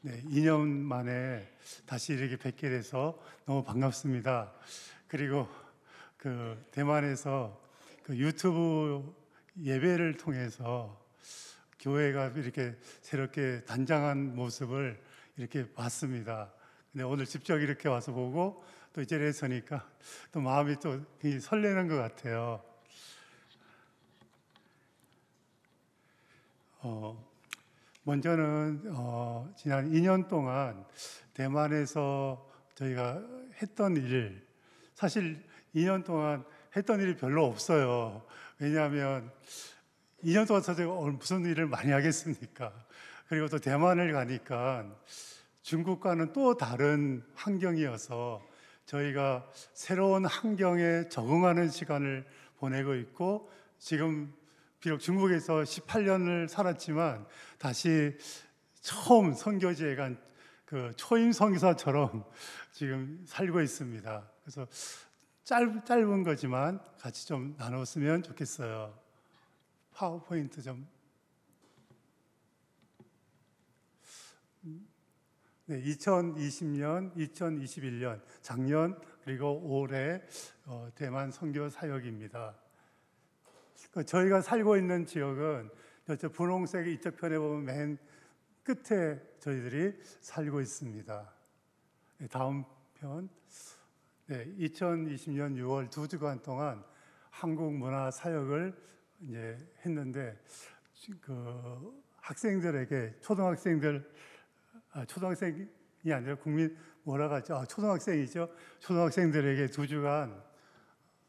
네, 2년 만에 다시 이렇게 뵙게 돼서 너무 반갑습니다. 그리고 그 대만에서 그 유튜브 예배를 통해서 교회가 이렇게 새롭게 단장한 모습을 이렇게 봤습니다. 근데 오늘 직접 이렇게 와서 보고 또 이 자리에 서니까 또 마음이 또 굉장히 설레는 것 같아요. 먼저는 지난 2년 동안 대만에서 저희가 했던 일, 사실 2년 동안 했던 일이 별로 없어요. 왜냐하면 2년 동안 제가 무슨 일을 많이 하겠습니까? 그리고 또 대만을 가니까 중국과는 또 다른 환경이어서 저희가 새로운 환경에 적응하는 시간을 보내고 있고, 지금 비록 중국에서 18년을 살았지만 다시 처음 선교지에 간 그 초임 선교사처럼 지금 살고 있습니다. 그래서 짧은 거지만 같이 좀 나눴으면 좋겠어요. 파워포인트 좀. 네, 2020년, 2021년, 작년 그리고 올해 대만 선교 사역입니다. 저희가 살고 있는 지역은 저 분홍색 이쪽 편에 보면 맨 끝에 저희들이 살고 있습니다. 네, 다음 편. 네, 2020년 6월 2주간 동안 한국 문화 사역을 이제 했는데, 그 학생들에게 초등학생이 아니라 국민 뭐라 하죠? 초등학생이죠. 초등학생들에게 2주간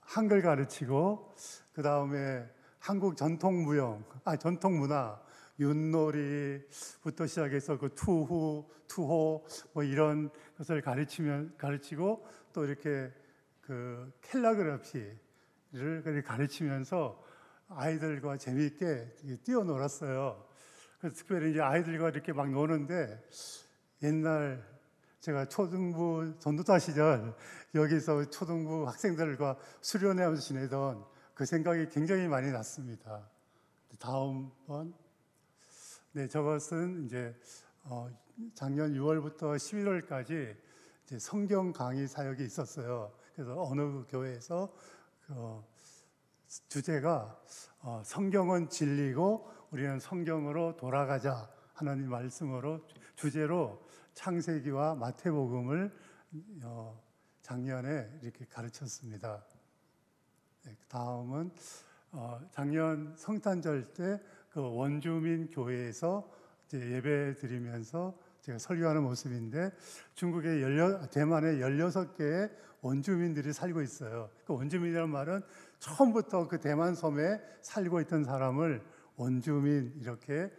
한글 가르치고, 그 다음에 한국 전통 문화, 윷놀이부터 시작해서 그 투호 뭐 이런 것을 가르치고, 또 이렇게 그 캘리그라피를 가르치면서 아이들과 재미있게 뛰어놀았어요. 그래서 특별히 이제 아이들과 이렇게 막 노는데, 옛날 제가 초등부 전도사 시절 여기서 초등부 학생들과 수련회하면서 지내던 그 생각이 굉장히 많이 났습니다. 다음 번. 네, 저것은 이제 작년 6월부터 11월까지 이제 성경 강의 사역이 있었어요. 그래서 어느 교회에서 주제가 성경은 진리고 우리는 성경으로 돌아가자 하는 말씀으로 주제로 창세기와 마태복음을 작년에 이렇게 가르쳤습니다. 네, 다음은 작년 성탄절 때 그 원주민 교회에서 이제 예배 드리면서 제가 설교하는 모습인데, 대만에 16개의 원주민들이 살고 있어요. 그 원주민이라는 말은 처음부터 그 대만 섬에 살고 있던 사람을 원주민 이렇게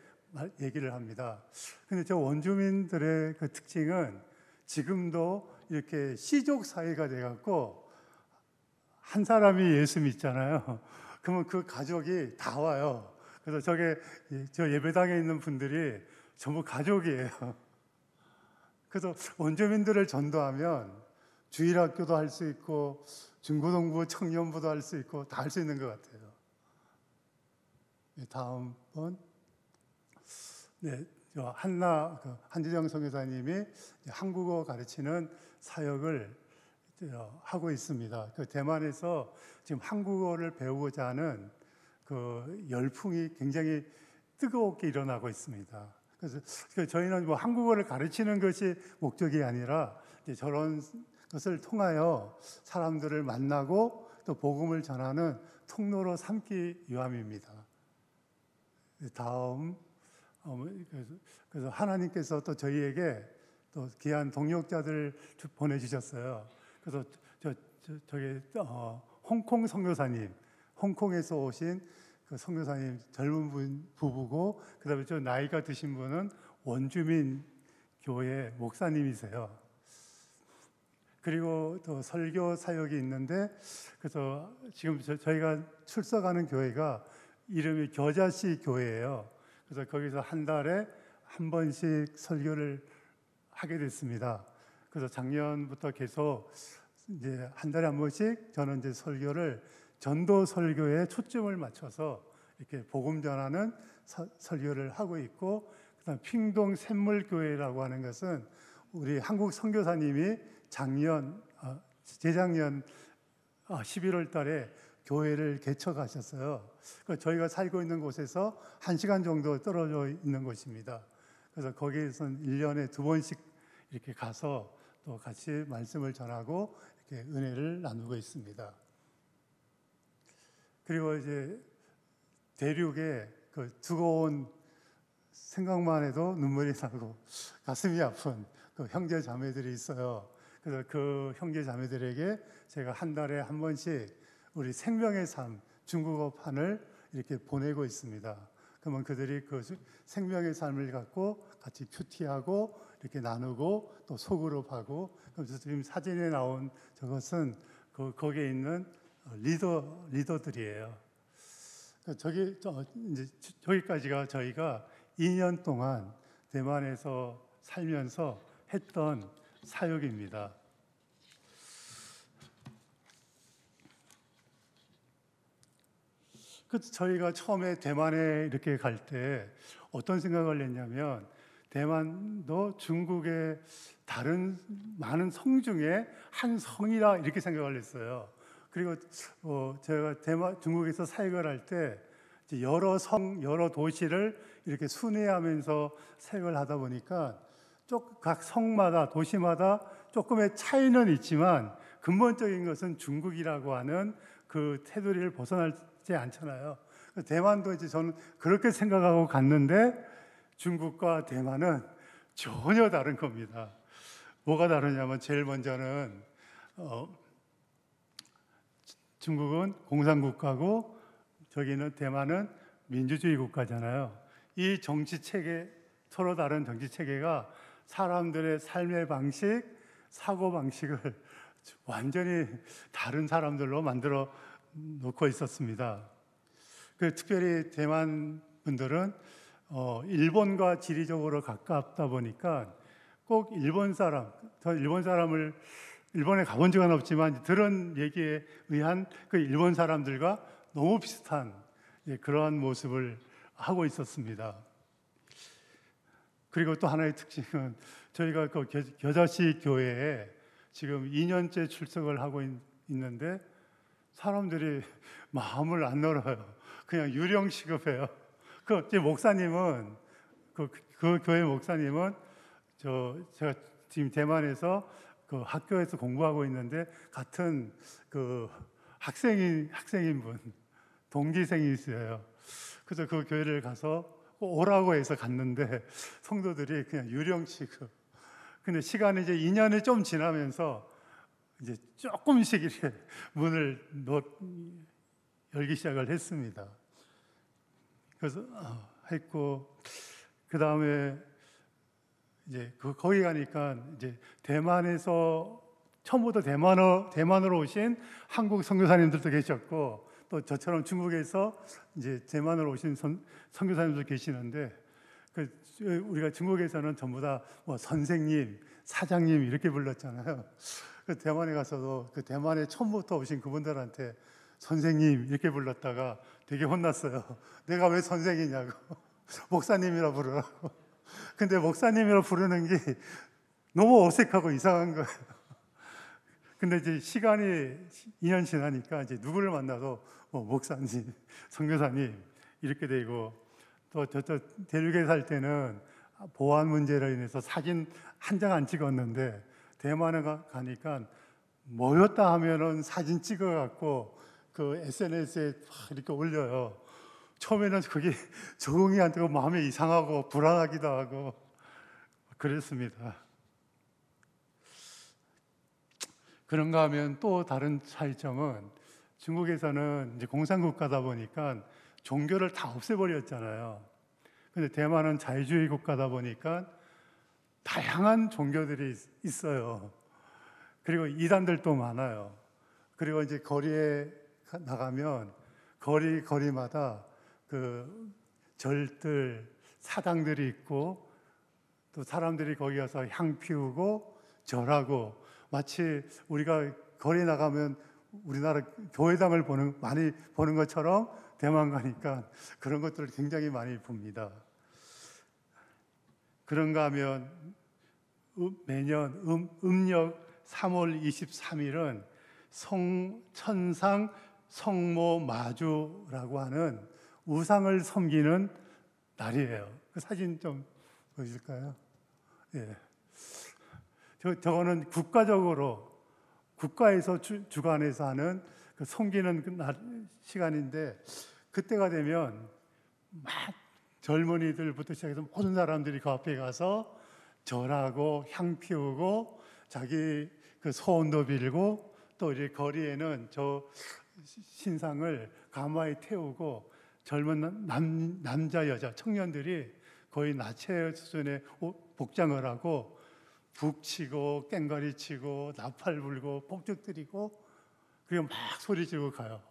얘기를 합니다. 근데 저 원주민들의 그 특징은 지금도 이렇게 시족 사회가 돼갖고 한 사람이 예수 믿잖아요. 그러면 그 가족이 다 와요. 그래서 저 예배당에 있는 분들이 전부 가족이에요. 그래서 원주민들을 전도하면 주일학교도 할 수 있고 중고등부 청년부도 할 수 있고 다 할 수 있는 것 같아요. 다음 번. 네, 한지정 선교사님이 한국어 가르치는 사역을 하고 있습니다. 그 대만에서 지금 한국어를 배우고자 하는 그 열풍이 굉장히 뜨겁게 일어나고 있습니다. 그래서 저희는 뭐 한국어를 가르치는 것이 목적이 아니라 이제 저런 것을 통하여 사람들을 만나고 또 복음을 전하는 통로로 삼기 위함입니다. 다음. 그래서 하나님께서 또 저희에게 또 귀한 동역자들 보내주셨어요. 그래서 저기 홍콩 선교사님, 홍콩에서 오신 그 선교사님 젊은 부부고, 그다음에 저 나이가 드신 분은 원주민 교회 목사님이세요. 그리고 또 설교 사역이 있는데, 그래서 지금 저희가 출석하는 교회가 이름이 겨자씨 교회예요. 그래서 거기서 한 달에 한 번씩 설교를 하게 됐습니다. 그래서 작년부터 계속 이제 한 달에 한 번씩 저는 이제 설교를 전도 설교에 초점을 맞춰서 이렇게 복음 전하는 설교를 하고 있고, 그다음 핑동 샘물교회라고 하는 것은 우리 한국 선교사님이 재작년 11월 달에 교회를 개척하셨어요. 저희가 살고 있는 곳에서 1시간 정도 떨어져 있는 곳입니다. 그래서 거기에서는 1년에 2번씩 이렇게 가서 또 같이 말씀을 전하고 이렇게 은혜를 나누고 있습니다. 그리고 이제 대륙에 그 두고온 생각만 해도 눈물이 나고 가슴이 아픈 그 형제 자매들이 있어요. 그래서 그 형제 자매들에게 제가 한 달에 한 번씩 우리 생명의 삶 중국어판을 이렇게 보내고 있습니다. 그러면 그들이 그 생명의 삶을 갖고 같이 큐티하고 이렇게 나누고 또 소그룹하고, 그래서 지금 사진에 나온 저것은 거기에 있는 리더들이에요. 저기까지가 저희가 2년 동안 대만에서 살면서 했던 사역입니다. 저희가 처음에 대만에 이렇게 갈 때 어떤 생각을 했냐면, 대만도 중국의 다른 많은 성 중에 한 성이라 이렇게 생각을 했어요. 그리고 제가 중국에서 사역을 할 때 여러 성, 여러 도시를 이렇게 순회하면서 사역을 하다 보니까 각 성마다, 도시마다 조금의 차이는 있지만 근본적인 것은 중국이라고 하는 그 테두리를 벗어나지 않잖아요. 대만도 이제 저는 그렇게 생각하고 갔는데 중국과 대만은 전혀 다른 겁니다. 뭐가 다르냐면, 제일 먼저는 중국은 공산국가고 저기는 대만은 민주주의 국가잖아요. 이 정치 체계, 서로 다른 정치 체계가 사람들의 삶의 방식, 사고 방식을 완전히 다른 사람들로 만들어 놓고 있었습니다. 특별히 대만 분들은 일본과 지리적으로 가깝다 보니까 꼭 저 일본에 가본 적은 없지만 들은 얘기에 의한 그 일본 사람들과 너무 비슷한 그러한 모습을 하고 있었습니다. 그리고 또 하나의 특징은, 저희가 그 겨자씨 교회에 지금 2년째 출석을 하고 있는데 사람들이 마음을 안 열어요. 그냥 유령 취급해요. 그 목사님은 그 교회 목사님은 제가 지금 대만에서 그 학교에서 공부하고 있는데 같은 그 학생인 분, 동기생이 있어요. 그래서 그 교회를 가서 오라고 해서 갔는데 성도들이 그냥 유령 취급. 근데 시간이 이제 2년이 좀 지나면서 이제 조금씩 이렇게 문을 열기 시작을 했습니다. 그래서 했고, 그 다음에 이제 거기 가니까 이제 대만에서 처음부터 대만으로 오신 한국 선교사님들도 계셨고, 또 저처럼 중국에서 이제 대만으로 오신 선교사님들 계시는데, 우리가 중국에서는 전부 다 뭐 선생님, 사장님 이렇게 불렀잖아요. 대만에 가서도 그 대만에 처음부터 오신 그분들한테 선생님 이렇게 불렀다가 되게 혼났어요. 내가 왜 선생이냐고. 목사님이라 부르라고. 근데 목사님이라 부르는 게 너무 어색하고 이상한 거예요. 근데 이제 시간이 2년 지나니까 이제 누구를 만나도 목사님, 선교사님 이렇게 되고, 또 저 대륙에 살 때는 보안 문제로 인해서 사진 한 장 안 찍었는데 대만에 가니까 모였다 하면은 사진 찍어갖고 그 SNS에 이렇게 올려요. 처음에는 그게 적응이 안 되고 마음이 이상하고 불안하기도 하고 그랬습니다. 그런가 하면 또 다른 차이점은, 중국에서는 이제 공산국가다 보니까 종교를 다 없애버렸잖아요. 근데 대만은 자유주의 국가다 보니까 다양한 종교들이 있어요. 그리고 이단들도 많아요. 그리고 이제 거리에 나가면 거리마다 그 절들, 사당들이 있고, 또 사람들이 거기 가서 향 피우고 절하고, 마치 우리가 거리에 나가면 우리나라 교회당을 많이 보는 것처럼 대만 가니까 그런 것들을 굉장히 많이 봅니다. 그런가 하면 매년 음력 3월 23일은 천상 성모 마주라고 하는 우상을 섬기는 날이에요. 그 사진 좀 보실까요? 예. 저거는 국가에서 주관해서 하는 그 섬기는 시간인데, 그때가 되면 막 젊은이들부터 시작해서 모든 사람들이 그 앞에 가서 절하고 향 피우고 자기 그 소원도 빌고, 또 이제 거리에는 저 신상을 가마에 태우고 젊은 남자 여자 청년들이 거의 나체 수준의 복장을 하고 북치고 깽가리 치고 나팔 불고 폭죽 들이고, 그리고 막 소리 지르고 가요.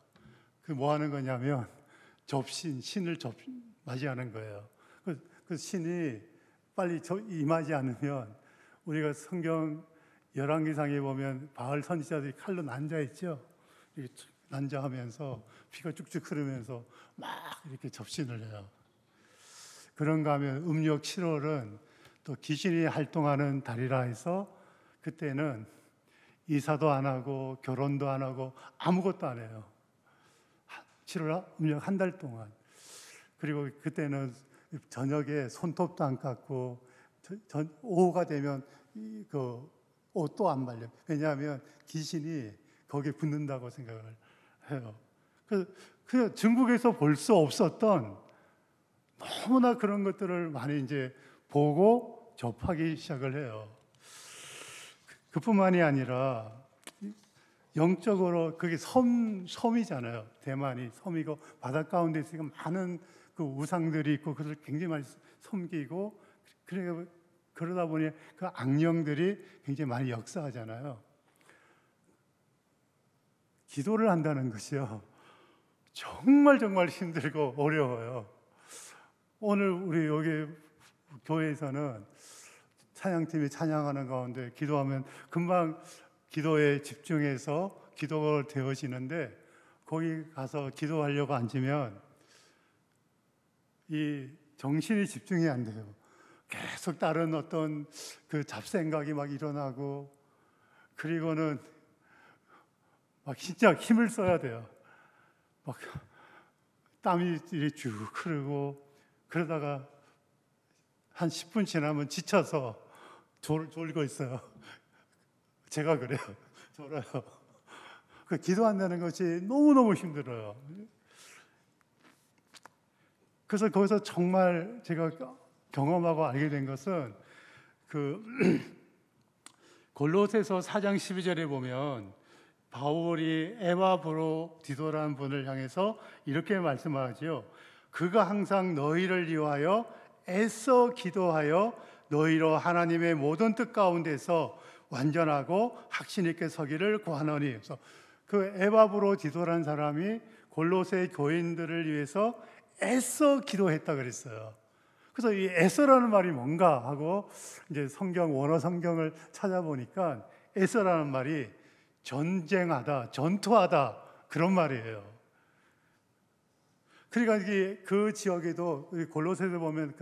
그 뭐 하는 거냐면 신을 맞이하는 거예요. 그 신이 빨리 임하지 않으면, 우리가 성경 열왕기상에 보면 바알 선지자들이 칼로 난자했죠. 이렇게 난자하면서 피가 쭉쭉 흐르면서 막 이렇게 접신을 해요. 그런가 하면 음력 7월은 또 귀신이 활동하는 달이라 해서 그때는 이사도 안 하고 결혼도 안 하고 아무것도 안 해요. 7월 음력 한 달 동안. 그리고 그때는 저녁에 손톱도 안 깎고 오후가 되면 그 옷도 안 말려요. 왜냐하면 귀신이 거기에 붙는다고 생각을 해요. 그 중국에서 볼 수 없었던 너무나 그런 것들을 많이 이제 보고 접하기 시작을 해요. 그뿐만이 아니라 영적으로 그게 섬이잖아요. 대만이 섬이고 바닷 가운데 있으니까 많은 그 우상들이 있고 그것을 굉장히 많이 섬기고, 그러다 보니 그 악령들이 굉장히 많이 역사하잖아요. 기도를 한다는 것이요, 정말 힘들고 어려워요. 오늘 우리 여기 교회에서는 찬양팀이 찬양하는 가운데 기도하면 금방 기도에 집중해서 기도가 되어지는데, 거기 가서 기도하려고 앉으면 이 정신이 집중이 안 돼요. 계속 다른 어떤 그 잡생각이 막 일어나고, 그리고는 막 진짜 힘을 써야 돼요. 막 땀이 쭉 흐르고, 그러다가 한 10분 지나면 지쳐서 졸고 있어요. 제가 그래요. 졸아요. 그 기도한다는 것이 너무너무 힘들어요. 그래서 거기서 정말 제가 경험하고 알게 된 것은 그 골로새서 4장 12절에 보면 바울이 에바브로디도라는 분을 향해서 이렇게 말씀하지요. 그가 항상 너희를 위하여 애써 기도하여 너희로 하나님의 모든 뜻 가운데서 완전하고 확신 있게 서기를 구하노니. 그래서 그 에바브로디도라는 사람이 골로새 교인들을 위해서 애써 기도했다 그랬어요. 그래서 이 애써라는 말이 뭔가 하고 이제 원어 성경을 찾아보니까 애써라는 말이 전쟁하다, 전투하다, 그런 말이에요. 그러니까 그 지역에도 골로새서 보면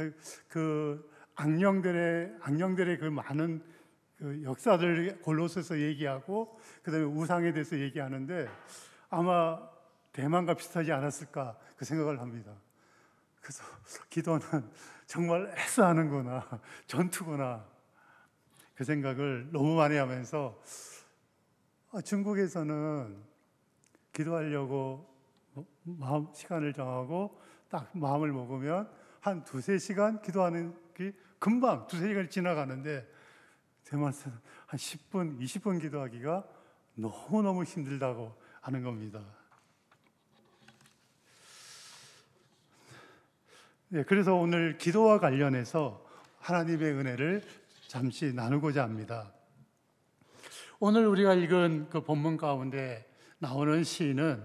그 악령들의 그 많은 그 역사들 골로새서 얘기하고, 그다음에 우상에 대해서 얘기하는데 아마 대만과 비슷하지 않았을까 그 생각을 합니다. 그래서 기도는 정말 애써하는구나, 전투구나, 그 생각을 너무 많이 하면서, 중국에서는 기도하려고 시간을 정하고 딱 마음을 먹으면 한 2-3시간 기도하는 게 금방 2-3시간이 지나가는데, 대만에서는 한 10분, 20분 기도하기가 너무너무 힘들다고 하는 겁니다. 네, 그래서 오늘 기도와 관련해서 하나님의 은혜를 잠시 나누고자 합니다. 오늘 우리가 읽은 그 본문 가운데 나오는 시인은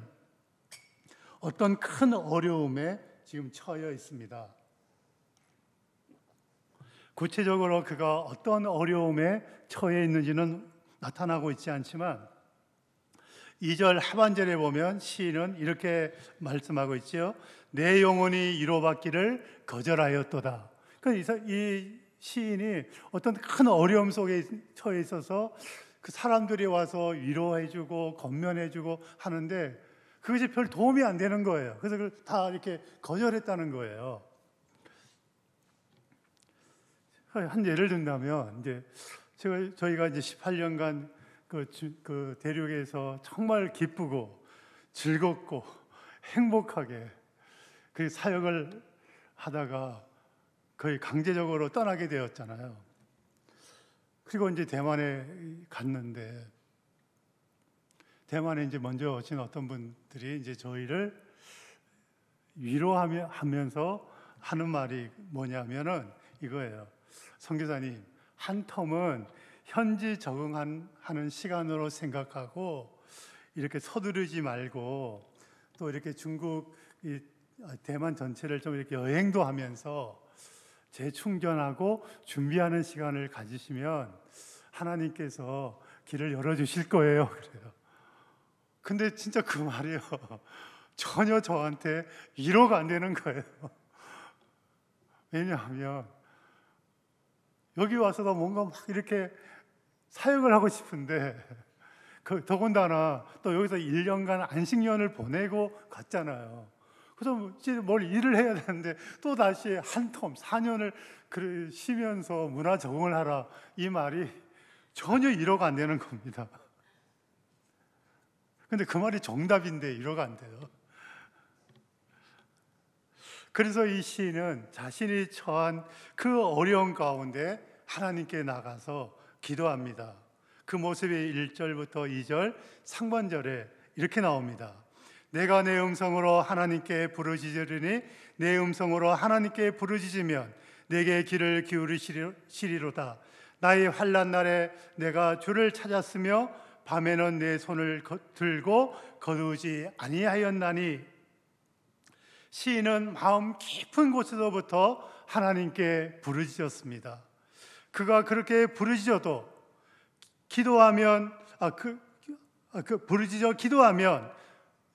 어떤 큰 어려움에 지금 처해 있습니다. 구체적으로 그가 어떤 어려움에 처해 있는지는 나타나고 있지 않지만 2절 하반절에 보면 시인은 이렇게 말씀하고 있죠. 내 영혼이 위로받기를 거절하였도다. 그러니까 이 시인이 어떤 큰 어려움 속에 처해 있어서 그 사람들이 와서 위로해주고 건면해주고 하는데 그것이 별 도움이 안 되는 거예요. 그래서 그걸 다 이렇게 거절했다는 거예요. 한 예를 든다면 이제 저희가 이제 18년간 그 대륙에서 정말 기쁘고 즐겁고 행복하게 그 사역을 하다가 거의 강제적으로 떠나게 되었잖아요. 그리고 이제 대만에 갔는데 대만에 이제 먼저 오신 어떤 분들이 이제 저희를 위로하면서 하는 말이 뭐냐면은 이거예요. 선교사님, 한 텀은 현지 적응하는 시간으로 생각하고 이렇게 서두르지 말고 또 이렇게 중국 대만 전체를 좀 이렇게 여행도 하면서 재충전하고 준비하는 시간을 가지시면 하나님께서 길을 열어주실 거예요. 그래요. 근데 진짜 그 말이요. 전혀 저한테 위로가 안 되는 거예요. 왜냐하면 여기 와서도 뭔가 막 이렇게 사역을 하고 싶은데 더군다나 또 여기서 1년간 안식년을 보내고 갔잖아요. 그래서 이제 뭘 일을 해야 되는데 또 다시 한 텀 4년을 쉬면서 문화 적응을 하라, 이 말이 전혀 위로가 안 되는 겁니다. 근데 그 말이 정답인데 위로가 안 돼요. 그래서 이 시인은 자신이 처한 그 어려운 가운데 하나님께 나가서 기도합니다. 그 모습이 1절부터 2절 상반절에 이렇게 나옵니다. 내가 내 음성으로 하나님께 부르짖으리니 내 음성으로 하나님께 부르짖으면 내게 귀를 기울이시리로다. 나의 환난 날에 내가 주를 찾았으며 밤에는 내 손을 들고 거두지 아니하였나니. 시인은 마음 깊은 곳에서부터 하나님께 부르짖었습니다. 그가 그렇게 부르짖어도 부르짖어 기도하면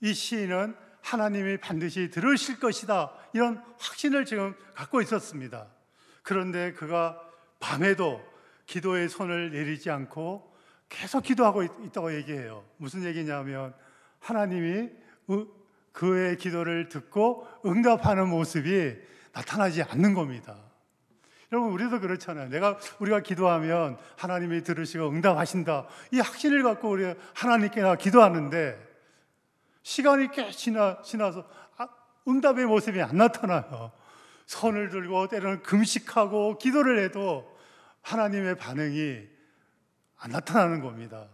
이 시인은 하나님이 반드시 들으실 것이다, 이런 확신을 지금 갖고 있었습니다. 그런데 그가 밤에도 기도의 손을 내리지 않고 계속 기도하고 있다고 얘기해요. 무슨 얘기냐면 하나님이 그의 기도를 듣고 응답하는 모습이 나타나지 않는 겁니다. 여러분, 우리도 그렇잖아요. 우리가 기도하면 하나님이 들으시고 응답하신다, 이 확신을 갖고 우리가 하나님께 기도하는데 시간이 꽤 지나서 응답의 모습이 안 나타나요. 손을 들고 때로는 금식하고 기도를 해도 하나님의 반응이 안 나타나는 겁니다.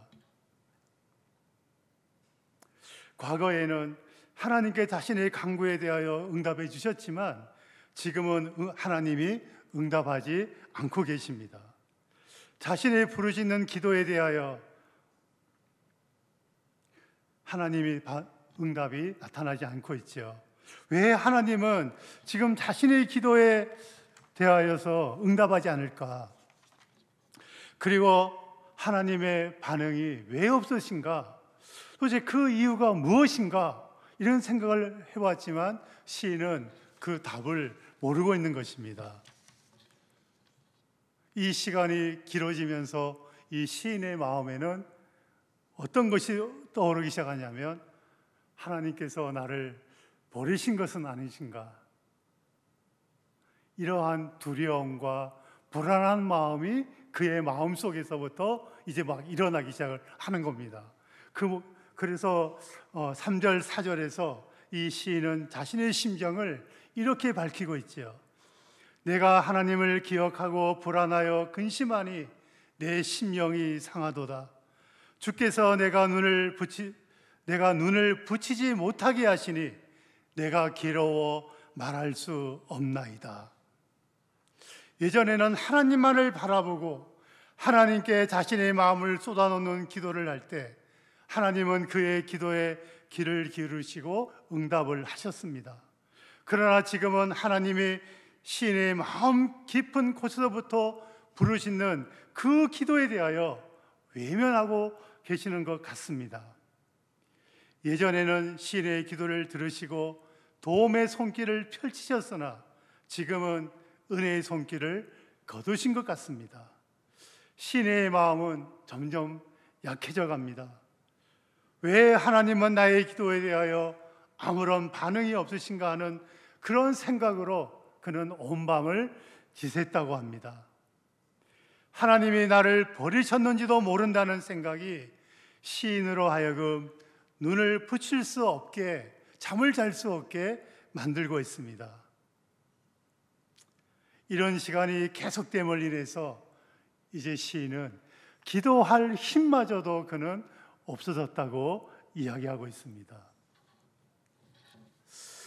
과거에는 하나님께 자신의 간구에 대하여 응답해 주셨지만 지금은 하나님이 응답하지 않고 계십니다. 자신의 부르짖는 기도에 대하여 하나님이 응답이 나타나지 않고 있죠. 왜 하나님은 지금 자신의 기도에 대하여서 응답하지 않을까? 그리고 하나님의 반응이 왜 없으신가? 도대체 그 이유가 무엇인가? 이런 생각을 해봤지만 시인은 그 답을 모르고 있는 것입니다. 이 시간이 길어지면서 이 시인의 마음에는 어떤 것이 떠오르기 시작하냐면 하나님께서 나를 버리신 것은 아니신가? 이러한 두려움과 불안한 마음이 그의 마음 속에서부터 이제 막 일어나기 시작을 하는 겁니다. 그래서 3절, 4절에서 이 시인은 자신의 심정을 이렇게 밝히고 있죠. 내가 하나님을 기억하고 불안하여 근심하니 내 심령이 상하도다. 주께서 내가 눈을 붙이지 못하게 하시니 내가 괴로워 말할 수 없나이다. 예전에는 하나님만을 바라보고 하나님께 자신의 마음을 쏟아놓는 기도를 할 때 하나님은 그의 기도에 귀를 기울이시고 응답을 하셨습니다. 그러나 지금은 하나님이 시인의 마음 깊은 곳에서부터 부르짖는 그 기도에 대하여 외면하고 계시는 것 같습니다. 예전에는 시인의 기도를 들으시고 도움의 손길을 펼치셨으나 지금은 은혜의 손길을 거두신 것 같습니다. 시인의 마음은 점점 약해져 갑니다. 왜 하나님은 나의 기도에 대하여 아무런 반응이 없으신가 하는 그런 생각으로 그는 온 밤을 지샜다고 합니다. 하나님이 나를 버리셨는지도 모른다는 생각이 시인으로 하여금 눈을 붙일 수 없게, 잠을 잘 수 없게 만들고 있습니다. 이런 시간이 계속됨을 인해서 이제 시인은 기도할 힘마저도 그는 없어졌다고 이야기하고 있습니다.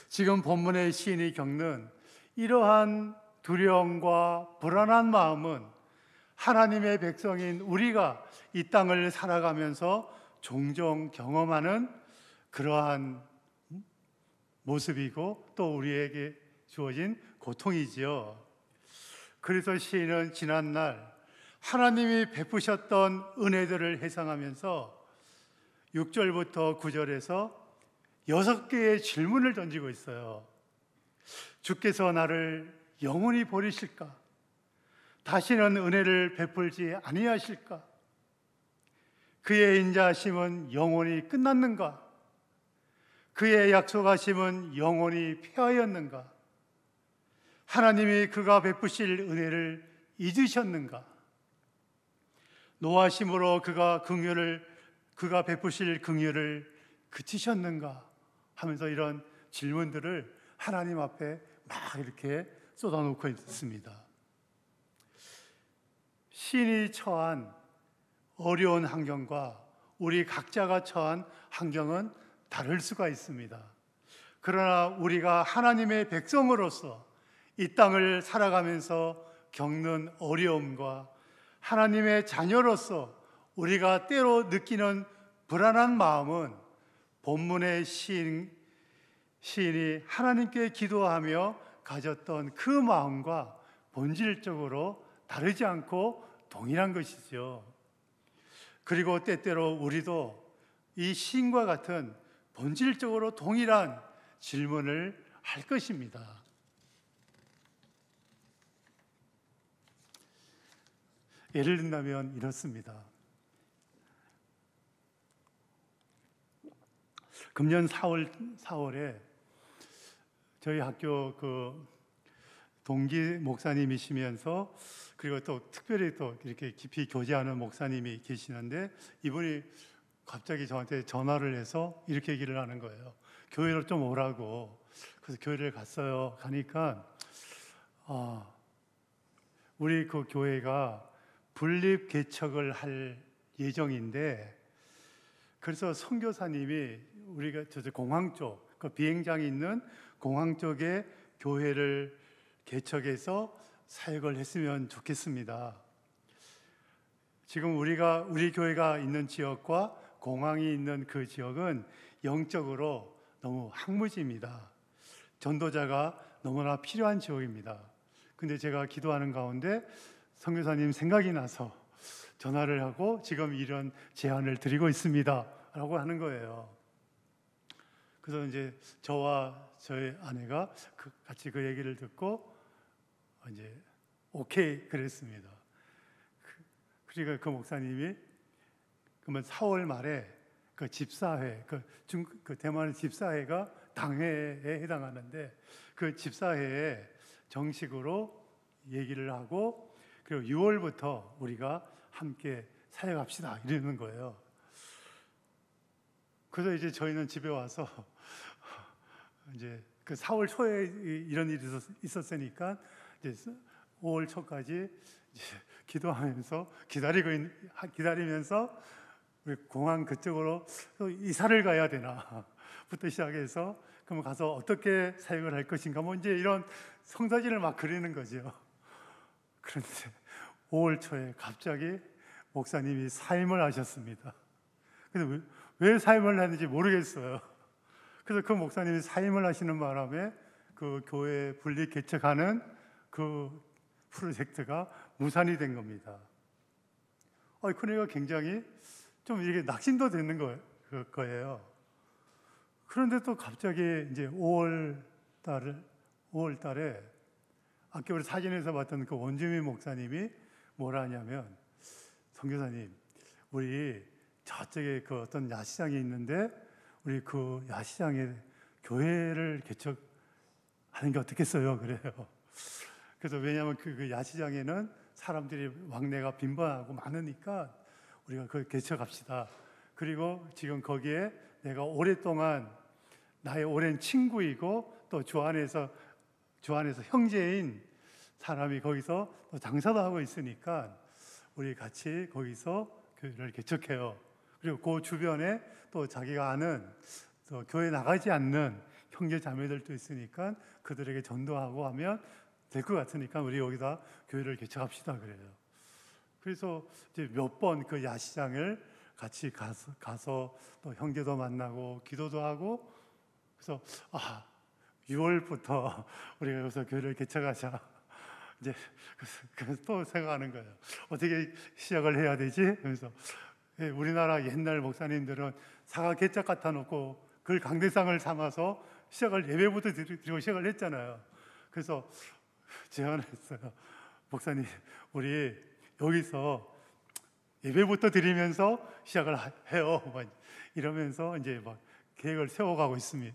지금 본문의 시인이 겪는 이러한 두려움과 불안한 마음은 하나님의 백성인 우리가 이 땅을 살아가면서 종종 경험하는 그러한 모습이고 또 우리에게 주어진 고통이지요. 그래서 시인은 지난날 하나님이 베푸셨던 은혜들을 회상하면서 6절부터 9절에서 6개의 질문을 던지고 있어요. 주께서 나를 영원히 버리실까? 다시는 은혜를 베풀지 아니하실까? 그의 인자하심은 영원히 끝났는가? 그의 약속하심은 영원히 폐하였는가? 하나님이 그가 베푸실 은혜를 잊으셨는가? 노하심으로 그가 베푸실 긍휼을 그치셨는가? 하면서 이런 질문들을 하나님 앞에 막 이렇게 쏟아놓고 있습니다. 시인이 처한 어려운 환경과 우리 각자가 처한 환경은 다를 수가 있습니다. 그러나 우리가 하나님의 백성으로서 이 땅을 살아가면서 겪는 어려움과 하나님의 자녀로서 우리가 때로 느끼는 불안한 마음은 본문의 시인이 하나님께 기도하며 가졌던 그 마음과 본질적으로 다르지 않고 동일한 것이죠. 그리고 때때로 우리도 이 시인과 같은 본질적으로 동일한 질문을 할 것입니다. 예를 든다면 이렇습니다. 금년 4월에 저희 학교 동기 목사님이시면서 그리고 또 특별히 또 이렇게 깊이 교제하는 목사님이 계시는데 이분이 갑자기 저한테 전화를 해서 이렇게 얘기를 하는 거예요. 교회로 좀 오라고. 그래서 교회를 갔어요. 가니까 우리 그 교회가 분립 개척을 할 예정인데 그래서 선교사님이 우리가 저 공항 쪽, 그 비행장이 있는 공항 쪽에 교회를 개척해서 사역을 했으면 좋겠습니다. 지금 우리 교회가 있는 지역과 공항이 있는 그 지역은 영적으로 너무 황무지입니다. 전도자가 너무나 필요한 지역입니다. 근데 제가 기도하는 가운데 선교사님 생각이 나서 전화를 하고 지금 이런 제안을 드리고 있습니다 라고 하는 거예요. 그래서 이제 저와 저의 아내가 같이 그 얘기를 듣고 이제 오케이 그랬습니다. 그러니까 그 목사님이 그러면 4월 말에 그 집사회, 그 대만 집사회가 당회에 해당하는데 그 집사회에 정식으로 얘기를 하고 그리고 6월부터 우리가 함께 사역합시다 이러는 거예요. 그래서 이제 저희는 집에 와서 이제 그 4월 초에 이런 일이 있었으니까 이제 5월 초까지 이제 기도하면서 기다리면서 우리 공항 그쪽으로 또 이사를 가야 되나부터 시작해서 그럼 가서 어떻게 사역을 할 것인가 뭐 이제 이런 성사진을 막 그리는 거죠. 그런데 5월 초에 갑자기 목사님이 사임을 하셨습니다. 근데 왜 사임을 했는지 모르겠어요. 그래서 그 목사님이 사임을 하시는 바람에 그 교회 분리 개척하는 그 프로젝트가 무산이 된 겁니다. 그러니까 굉장히 좀 이게 낙심도 되는 거예요. 그런데 또 갑자기 이제 5월 달에 아까 우리 사진에서 봤던 그 원주민 목사님이 뭐라 하냐면, 선교사님, 우리 저쪽에 그 어떤 야시장이 있는데 우리 그 야시장에 교회를 개척하는 게 어떻겠어요? 그래요. 그래서 왜냐하면 그 야시장에는 사람들이 왕래가 빈번하고 많으니까 우리가 그걸 개척합시다. 그리고 지금 거기에 내가 오랫동안 나의 오랜 친구이고 또 주 안에서 형제인 사람이 거기서 또 장사도 하고 있으니까 우리 같이 거기서 교회를 개척해요. 그리고 그 주변에 또 자기가 아는 또 교회 나가지 않는 형제 자매들도 있으니까 그들에게 전도하고 하면 될 것 같으니까 우리 여기다 교회를 개척합시다 그래요. 그래서 이제 몇 번 그 야시장을 같이 가서 또 형제도 만나고 기도도 하고, 그래서 6월부터 우리가 여기서 교회를 개척하자. 이제 그래서 또 생각하는 거예요. 어떻게 시작을 해야 되지? 그래서 우리나라 옛날 목사님들은 사과 개짝 갖다 놓고 그걸 강대상을 삼아서 시작을 예배부터 드리고 시작을 했잖아요. 그래서 제안을 했어요. 목사님, 우리 여기서 예배부터 드리면서 시작을 해요. 이러면서 이제 막 계획을 세워가고 했어요.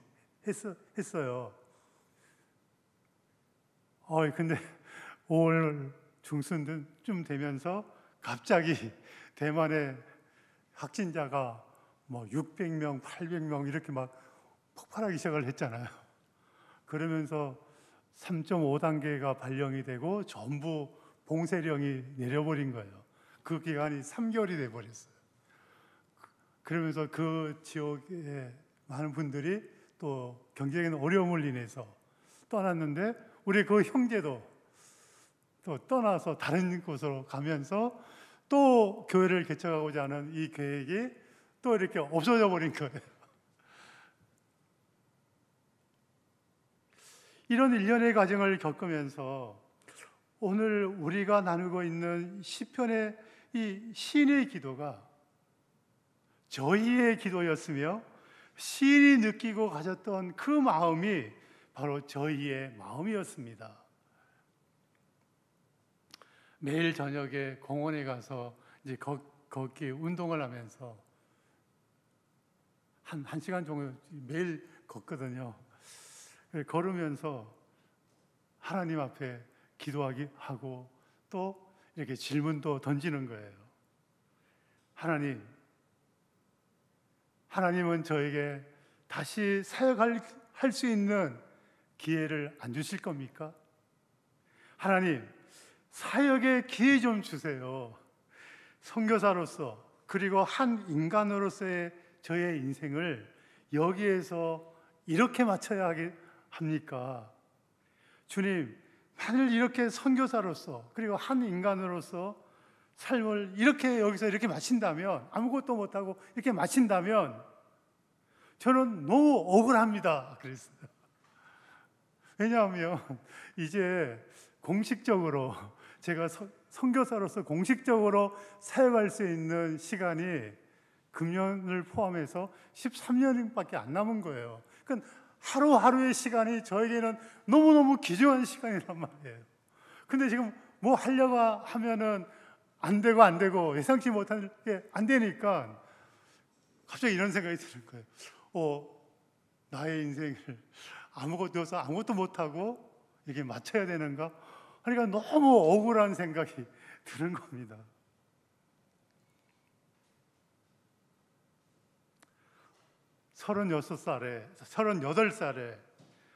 근데 5월 중순쯤 되면서 갑자기 대만의 확진자가 뭐 600명, 800명 이렇게 막 폭발하기 시작을 했잖아요. 그러면서 3.5단계가 발령이 되고 전부 봉쇄령이 내려버린 거예요. 그 기간이 3개월이 돼버렸어요. 그러면서 그 지역에 많은 분들이 또 경제적인 어려움을 인해서 떠났는데 우리 그 형제도 또 떠나서 다른 곳으로 가면서 또 교회를 개척하고자 하는 이 계획이 또 이렇게 없어져 버린 거예요. 이런 일련의 과정을 겪으면서 오늘 우리가 나누고 있는 시편의 이 시인의 기도가 저희의 기도였으며 시인이 느끼고 가졌던 그 마음이 바로 저희의 마음이었습니다. 매일 저녁에 공원에 가서 이제 걷기 운동을 하면서 한 시간 정도 매일 걷거든요. 걸으면서 하나님 앞에 기도하기 하고 또 이렇게 질문도 던지는 거예요. 하나님은 저에게 다시 사역할 수 있는 기회를 안 주실 겁니까? 하나님, 사역의 기회 좀 주세요. 선교사로서 그리고 한 인간으로서의 저의 인생을 여기에서 이렇게 맞춰야 합니까? 주님, 만일 이렇게 선교사로서 그리고 한 인간으로서 삶을 이렇게 여기서 이렇게 마친다면, 아무것도 못하고 이렇게 마친다면 저는 너무 억울합니다. 그랬어요. 왜냐하면 이제 공식적으로 제가 선교사로서 공식적으로 사역할 수 있는 시간이 금년을 포함해서 13년밖에 안 남은 거예요. 그러니까 하루하루의 시간이 저에게는 너무너무 귀중한 시간이란 말이에요. 근데 지금 뭐 하려고 하면은 안 되고 예상치 못한 게 안 되니까 갑자기 이런 생각이 드는 거예요. 나의 인생을 아무것도 못하고 이게 맞춰야 되는가? 그러니까 너무 억울한 생각이 드는 겁니다. 38살에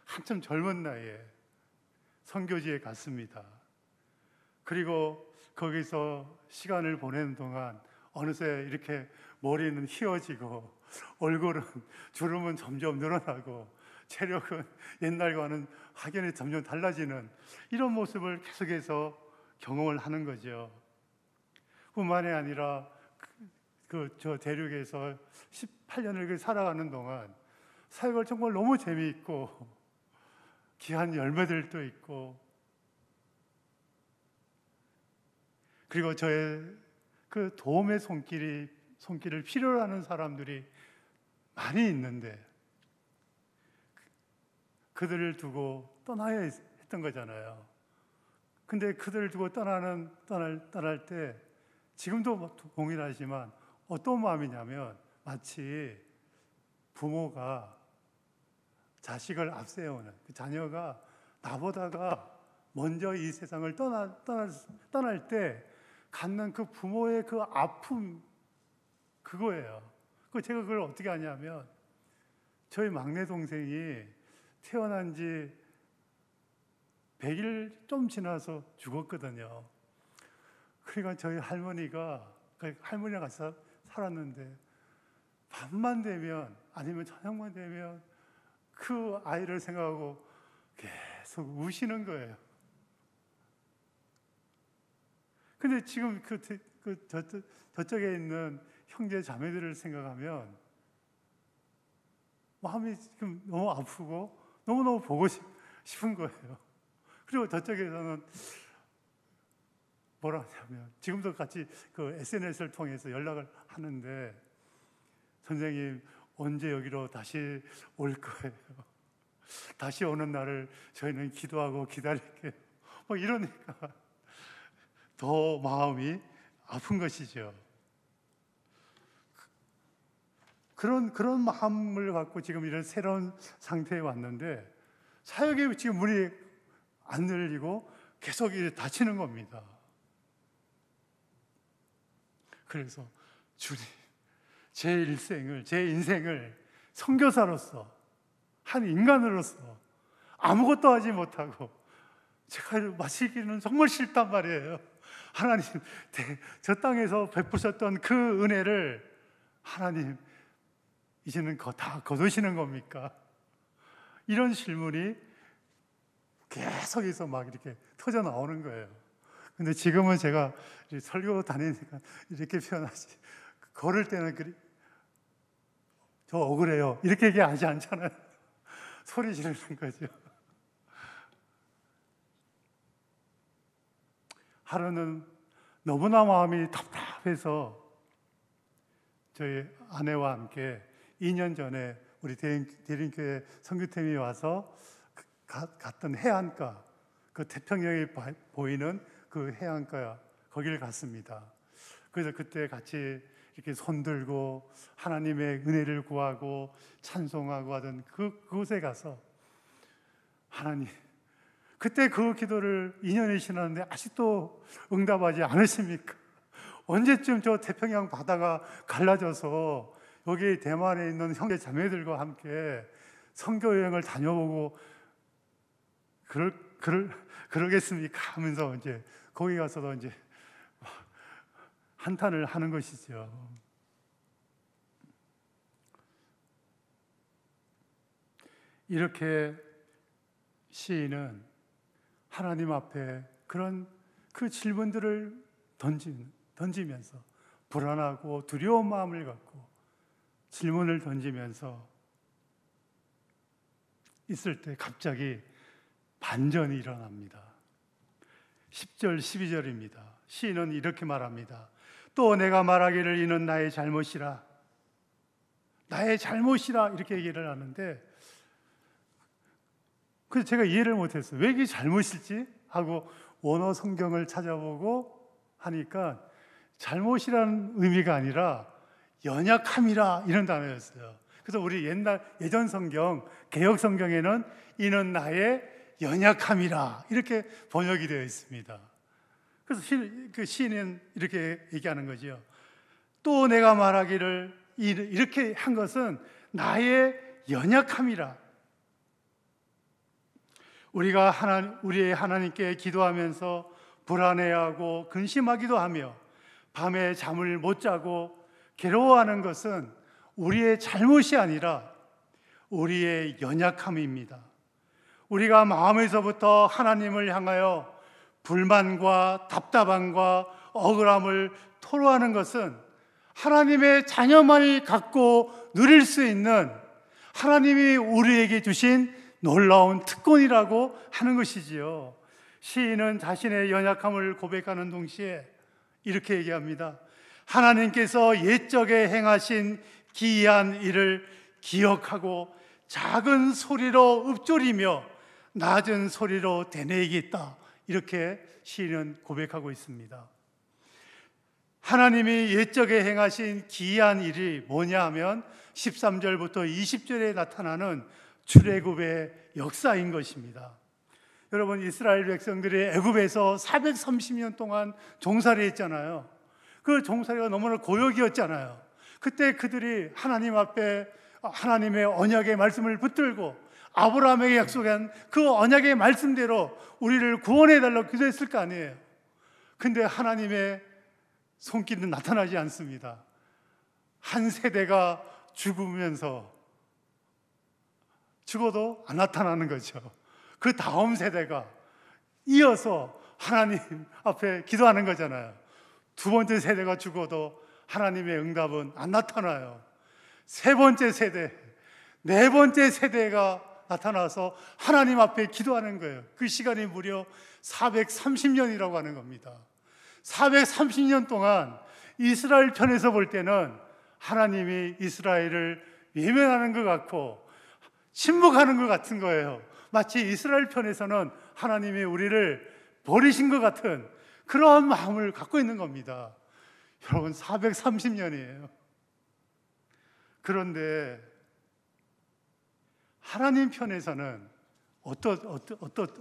한참 젊은 나이에 선교지에 갔습니다. 그리고 거기서 시간을 보내는 동안 어느새 이렇게 머리는 휘어지고 얼굴은 주름은 점점 늘어나고 체력은 옛날과는 확연히 점점 달라지는 이런 모습을 계속해서 경험을 하는 거죠. 뿐만이 아니라 저 대륙에서 18년을 살아가는 동안 사역을 정말 너무 재미있고 귀한 열매들도 있고, 그리고 저의 그 도움의 손길을 필요로 하는 사람들이 많이 있는데 그들을 두고 떠나야 했던 거잖아요. 근데 그들을 두고 떠날 때 지금도 동일하지만 어떤 마음이냐면 마치 부모가 자식을 앞세우는 그 자녀가 나보다가 먼저 이 세상을 떠날 때 갖는 그 부모의 그 아픔, 그거예요. 제가 그걸 어떻게 하냐면 저희 막내 동생이 태어난 지 100일 좀 지나서 죽었거든요. 그러니까 저희 할머니랑 같이 살았는데 밤만 되면 아니면 저녁만 되면 그 아이를 생각하고 계속 우시는 거예요. 근데 지금 저쪽에 있는 형제 자매들을 생각하면 마음이 지금 너무 아프고 너무너무 보고 싶은 거예요. 그리고 저쪽에서는 뭐라 하냐면 지금도 같이 그 SNS를 통해서 연락을 하는데 선생님 언제 여기로 다시 올 거예요? 다시 오는 날을 저희는 기도하고 기다릴게요. 뭐 이러니까 더 마음이 아픈 것이죠. 그런 마음을 갖고 지금 이런 새로운 상태에 왔는데 사역에 지금 문이 안 열리고 계속 닫히는 겁니다. 그래서 주님, 제 인생을 선교사로서 한 인간으로서 아무것도 하지 못하고 제가 마치기는 정말 싫단 말이에요. 하나님, 저 땅에서 베푸셨던 그 은혜를 하나님 이제는 다 거두시는 겁니까? 이런 질문이 계속해서 막 이렇게 터져 나오는 거예요. 근데 지금은 제가 설교 다니니까 이렇게 표현하지, 걸을 때는 저 억울해요 이렇게 얘기하지 않잖아요. 소리 지르는 거죠. 하루는 너무나 마음이 답답해서 저희 아내와 함께 2년 전에 우리 대림교회 선교팀이 와서 갔던 해안가, 그 태평양이 보이는 그 해안가, 거기를 갔습니다. 그래서 그때 같이 이렇게 손들고 하나님의 은혜를 구하고 찬송하고 하던 그곳에 가서 하나님, 그때 그 기도를 2년이 지났는데 아직도 응답하지 않으십니까? 언제쯤 저 태평양 바다가 갈라져서 여기 대만에 있는 형제 자매들과 함께 선교 여행을 다녀보고 그러겠습니까? 하면서 이제 거기 가서도 이제 한탄을 하는 것이죠. 이렇게 시인은 하나님 앞에 그 질문들을 던지면서 불안하고 두려운 마음을 갖고 질문을 던지면서 있을 때 갑자기 반전이 일어납니다. 10절, 12절입니다. 시인은 이렇게 말합니다. 또 내가 말하기를 이는 나의 잘못이라. 나의 잘못이라 이렇게 얘기를 하는데 그래서 제가 이해를 못했어요. 왜 이게 잘못일지 하고 원어 성경을 찾아보고 하니까 잘못이라는 의미가 아니라 연약함이라 이런 단어였어요. 그래서 우리 예전 성경, 개역 성경에는 이는 나의 연약함이라 이렇게 번역이 되어 있습니다. 그래서 그 시인은 이렇게 얘기하는 거죠. 또 내가 말하기를 이렇게 한 것은 나의 연약함이라. 우리가 우리의 하나님께 기도하면서 불안해하고 근심하기도 하며 밤에 잠을 못 자고 괴로워하는 것은 우리의 잘못이 아니라 우리의 연약함입니다. 우리가 마음에서부터 하나님을 향하여 불만과 답답함과 억울함을 토로하는 것은 하나님의 자녀만이 갖고 누릴 수 있는 하나님이 우리에게 주신 놀라운 특권이라고 하는 것이지요. 시인은 자신의 연약함을 고백하는 동시에 이렇게 얘기합니다. 하나님께서 옛적에 행하신 기이한 일을 기억하고 작은 소리로 읊조리며 낮은 소리로 되뇌이겠다 이렇게 시인은 고백하고 있습니다. 하나님이 옛적에 행하신 기이한 일이 뭐냐 하면 13절부터 20절에 나타나는 출애굽의 역사인 것입니다. 여러분, 이스라엘 백성들이 애굽에서 430년 동안 종살이 했잖아요. 그 종살이가 너무나 고역이었잖아요. 그때 그들이 하나님 앞에 하나님의 언약의 말씀을 붙들고 아브라함에게 약속한 그 언약의 말씀대로 우리를 구원해달라고 기도했을 거 아니에요. 근데 하나님의 손길은 나타나지 않습니다. 한 세대가 죽으면서 죽어도 안 나타나는 거죠. 그 다음 세대가 이어서 하나님 앞에 기도하는 거잖아요. 두 번째 세대가 죽어도 하나님의 응답은 안 나타나요. 세 번째 세대, 네 번째 세대가 나타나서 하나님 앞에 기도하는 거예요. 그 시간이 무려 430년이라고 하는 겁니다. 430년 동안 이스라엘 편에서 볼 때는 하나님이 이스라엘을 외면하는 것 같고 침묵하는 것 같은 거예요. 마치 이스라엘 편에서는 하나님이 우리를 버리신 것 같은 그러한 마음을 갖고 있는 겁니다. 여러분, 430년이에요. 그런데 하나님 편에서는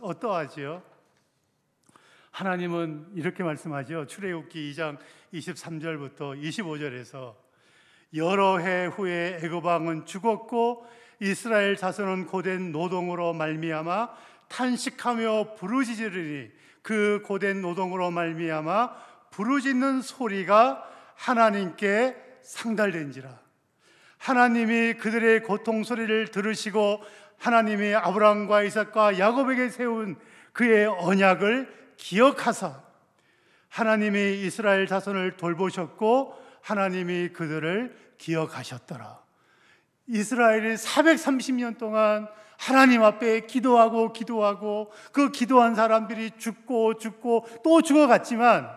어떠하지요? 하나님은 이렇게 말씀하죠. 출애굽기 2장 23절부터 25절에서 여러 해 후에 애굽 왕은 죽었고 이스라엘 자손은 고된 노동으로 말미암아 탄식하며 부르짖으리니 그 고된 노동으로 말미암아 부르짖는 소리가 하나님께 상달된지라. 하나님이 그들의 고통 소리를 들으시고 하나님이 아브라함과 이삭과 야곱에게 세운 그의 언약을 기억하사 하나님이 이스라엘 자손을 돌보셨고 하나님이 그들을 기억하셨더라. 이스라엘이 430년 동안 하나님 앞에 기도하고 그 기도한 사람들이 죽고 또 죽어갔지만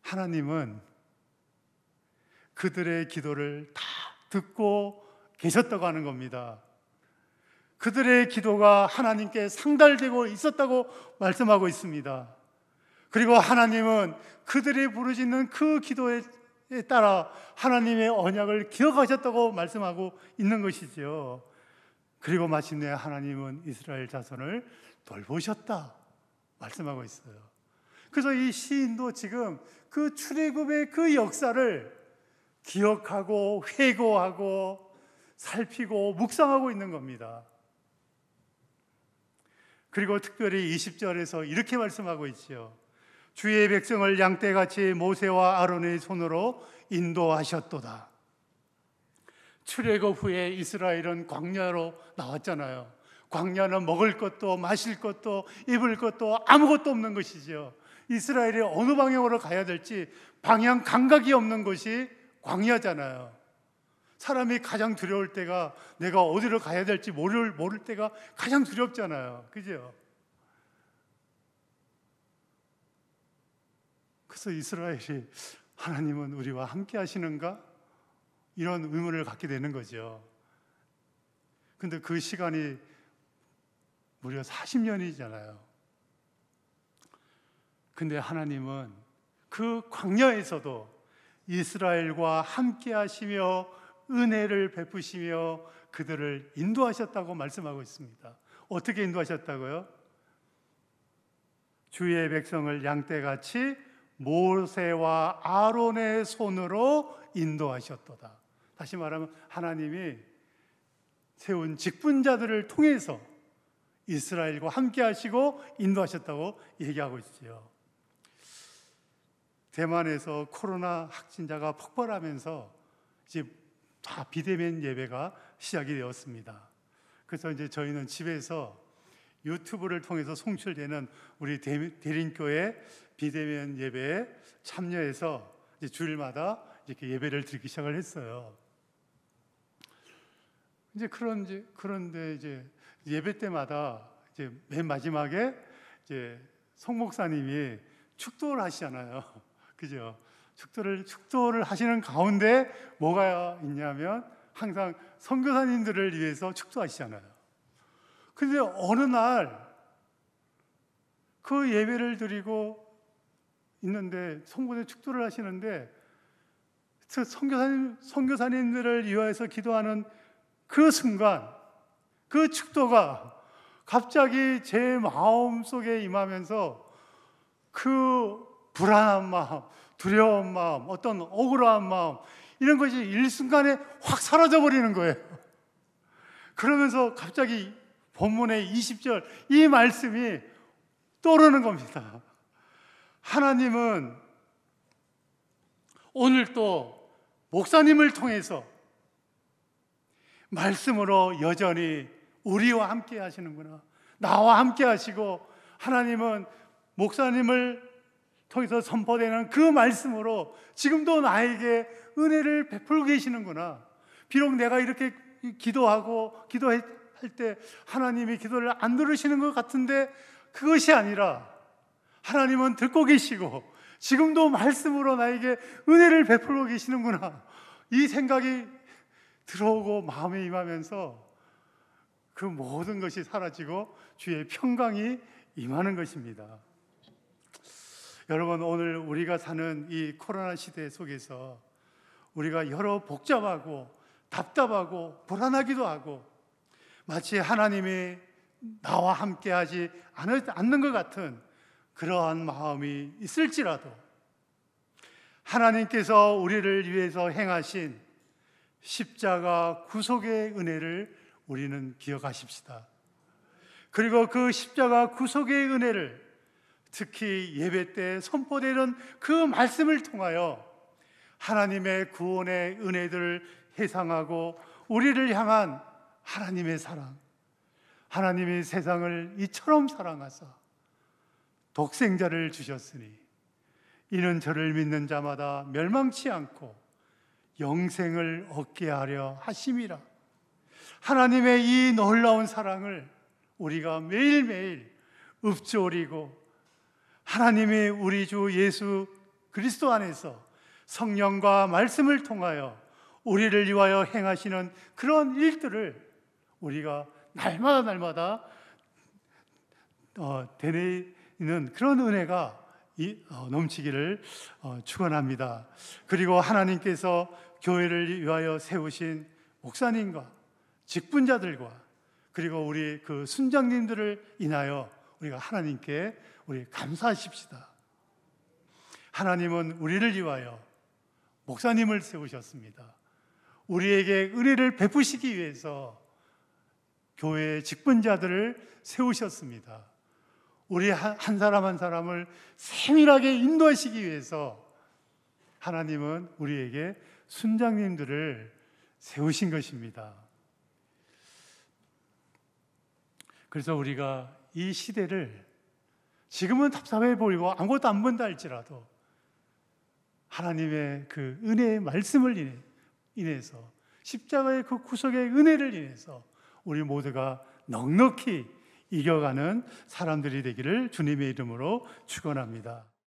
하나님은 그들의 기도를 다 듣고 계셨다고 하는 겁니다. 그들의 기도가 하나님께 상달되고 있었다고 말씀하고 있습니다. 그리고 하나님은 그들이 부르짖는 그 기도에 따라 하나님의 언약을 기억하셨다고 말씀하고 있는 것이죠. 그리고 마침내 하나님은 이스라엘 자손을 돌보셨다 말씀하고 있어요. 그래서 이 시인도 지금 그 출애굽의 그 역사를 기억하고 회고하고 살피고 묵상하고 있는 겁니다. 그리고 특별히 20절에서 이렇게 말씀하고 있죠. 주의 백성을 양떼같이 모세와 아론의 손으로 인도하셨도다. 출애굽 후에 이스라엘은 광야로 나왔잖아요. 광야는 먹을 것도 마실 것도 입을 것도 아무것도 없는 것이죠. 이스라엘이 어느 방향으로 가야 될지 방향 감각이 없는 것이 광야잖아요. 사람이 가장 두려울 때가 내가 어디로 가야 될지 모를 때가 가장 두렵잖아요. 그죠? 그래서 이스라엘이 하나님은 우리와 함께 하시는가? 이런 의문을 갖게 되는 거죠. 근데 그 시간이 무려 40년이잖아요. 근데 하나님은 그 광야에서도 이스라엘과 함께 하시며 은혜를 베푸시며 그들을 인도하셨다고 말씀하고 있습니다. 어떻게 인도하셨다고요? 주의 백성을 양떼같이 모세와 아론의 손으로 인도하셨도다. 다시 말하면 하나님이 세운 직분자들을 통해서 이스라엘과 함께 하시고 인도하셨다고 얘기하고 있어요. 대만에서 코로나 확진자가 폭발하면서 이제 다 비대면 예배가 시작이 되었습니다. 그래서 이제 저희는 집에서 유튜브를 통해서 송출되는 우리 대림교회 비대면 예배에 참여해서 이제 주일마다 이렇게 예배를 드리기 시작을 했어요. 그런데 이제 예배 때마다 이제 맨 마지막에 이제 송 목사님이 축도를 하시잖아요. 그죠? 축도를 하시는 가운데 뭐가 있냐면 항상 선교사님들을 위해서 축도하시잖아요. 근데 어느 날 그 예배를 드리고 있는데 성모대 축도를 하시는데 선교사님들을 위하여서 기도하는 그 순간, 그 축도가 갑자기 제 마음 속에 임하면서 그 불안한 마음, 두려운 마음, 어떤 억울한 마음, 이런 것이 일순간에 확 사라져 버리는 거예요. 그러면서 갑자기 본문의 20절 이 말씀이 떠오르는 겁니다. 하나님은 오늘 또 목사님을 통해서 말씀으로 여전히 우리와 함께 하시는구나. 나와 함께 하시고, 하나님은 목사님을 통해서 선포되는 그 말씀으로 지금도 나에게 은혜를 베풀고 계시는구나. 비록 내가 이렇게 기도할 때 하나님이 기도를 안 들으시는 것 같은데 그것이 아니라 하나님은 듣고 계시고 지금도 말씀으로 나에게 은혜를 베풀고 계시는구나. 이 생각이 들어오고 마음에 임하면서 그 모든 것이 사라지고 주의 평강이 임하는 것입니다. 여러분, 오늘 우리가 사는 이 코로나 시대 속에서 우리가 여러 복잡하고 답답하고 불안하기도 하고 마치 하나님이 나와 함께 하지 않는 것 같은 그러한 마음이 있을지라도 하나님께서 우리를 위해서 행하신 십자가 구속의 은혜를 우리는 기억하십시다. 그리고 그 십자가 구속의 은혜를 특히 예배 때 선포되는 그 말씀을 통하여 하나님의 구원의 은혜들을 회상하고 우리를 향한 하나님의 사랑, 하나님이 세상을 이처럼 사랑하사 독생자를 주셨으니 이는 저를 믿는 자마다 멸망치 않고 영생을 얻게 하려 하심이라. 하나님의 이 놀라운 사랑을 우리가 매일매일 읊조리고 하나님이 우리 주 예수 그리스도 안에서 성령과 말씀을 통하여 우리를 위하여 행하시는 그런 일들을 우리가 날마다 되뇌이는 그런 은혜가 넘치기를 축원합니다. 그리고 하나님께서 교회를 위하여 세우신 목사님과 직분자들과 그리고 우리 그 순장님들을 인하여 우리가 하나님께 우리 감사하십시다. 하나님은 우리를 위하여 목사님을 세우셨습니다. 우리에게 은혜를 베푸시기 위해서 교회의 직분자들을 세우셨습니다. 우리 한 사람 한 사람을 세밀하게 인도하시기 위해서 하나님은 우리에게 순장님들을 세우신 것입니다. 그래서 우리가 이 시대를 지금은 답답해 보이고 아무것도 안 본다 할지라도 하나님의 그 은혜의 말씀을 인해서 십자가의 그 구속의 은혜를 인해서 우리 모두가 넉넉히 이겨가는 사람들이 되기를 주님의 이름으로 축원합니다.